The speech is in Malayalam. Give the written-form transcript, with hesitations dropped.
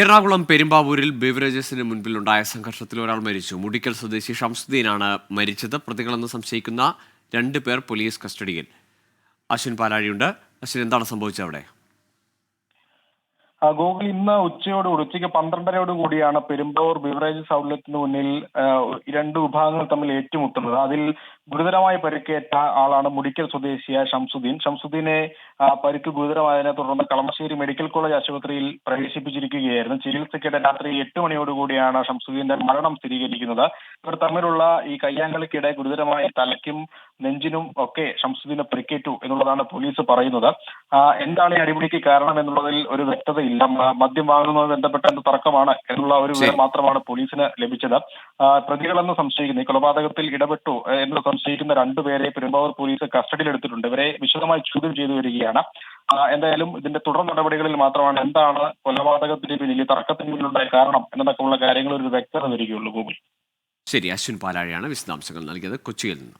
എറണാകുളം പെരുമ്പാവൂരിൽ ബീവറേജസിന് മുൻപിലുണ്ടായ സംഘർഷത്തിൽ ഒരാൾ മരിച്ചു. മുടിക്കൽ സ്വദേശി ഷംസുദ്ദീനാണ് മരിച്ചത്. പ്രതികളെന്ന് സംശയിക്കുന്ന 2 പേർ പോലീസ് കസ്റ്റഡിയിൽ. അശ്വിൻ പാലാഴിയുണ്ട്. അശ്വിൻ, എന്താണ് സംഭവിച്ചത് അവിടെ? ഗോകുൽ, ഇന്ന് ഉച്ചയ്ക്ക് 12:30 കൂടിയാണ് പെരുമ്പാവൂർ ബിവറേജസ് ഔട്ട്ലെറ്റിന് മുന്നിൽ രണ്ട് വിഭാഗങ്ങൾ തമ്മിൽ ഏറ്റുമുട്ടുന്നത്. അതിൽ ഗുരുതരമായി പരിക്കേറ്റ ആളാണ് മുടിക്കൽ സ്വദേശിയായ ഷംസുദ്ദീനെ പരിക്ക് ഗുരുതരമായതിനെ തുടർന്ന് കളമശ്ശേരി മെഡിക്കൽ കോളേജ് ആശുപത്രിയിൽ പ്രവേശിപ്പിച്ചിരിക്കുകയായിരുന്നു. ചികിത്സയ്ക്കിടെ രാത്രി 8 മണിയോടുകൂടിയാണ് ഷംസുദ്ദീന്റെ മരണം സ്ഥിരീകരിക്കുന്നത്. ഇവർ തമ്മിലുള്ള ഈ കയ്യാങ്കളിക്കിടെ ഗുരുതരമായി തലയ്ക്കും നെഞ്ചിനും ഒക്കെ ഷംസുദ്ദീന് പരിക്കേറ്റു എന്നുള്ളതാണ് പോലീസ് പറയുന്നത്. എന്താണ് ഈ അടിപിടിക്ക് കാരണം എന്നുള്ളതിൽ ഒരു വ്യക്തതയില്ല. മദ്യം വാങ്ങുന്നതുമായി ബന്ധപ്പെട്ട എന്ത് തർക്കമാണ് എന്നുള്ള ഒരു വിവരം മാത്രമാണ് പോലീസിന് ലഭിച്ചത്. പ്രതികളെന്ന് സംശയിക്കുന്ന ഈ കൊലപാതകത്തിൽ ഇടപെട്ടു എന്ന് സംശയിക്കുന്ന 2 പേരെ പെരുമ്പാവൂർ പോലീസ് കസ്റ്റഡിയിലെടുത്തിട്ടുണ്ട്. ഇവരെ വിശദമായി ചോദ്യം ചെയ്തു വരികയാണ്. എന്തായാലും ഇതിന്റെ തുടർ നടപടികളിൽ മാത്രമാണ് എന്താണ് കൊലപാതകത്തിന് പിന്നിൽ, തർക്കത്തിന് പിന്നിലുണ്ടായ കാരണം എന്നതൊക്കെയുള്ള കാര്യങ്ങൾ ഒരു വ്യക്തത വരികയുള്ളൂ. ഗൂഗിൾ. ശരി, അശ്വിൻ പാലാഴിയാണ് വിശദാംശങ്ങൾ നൽകിയത് കൊച്ചിയിൽ നിന്ന്.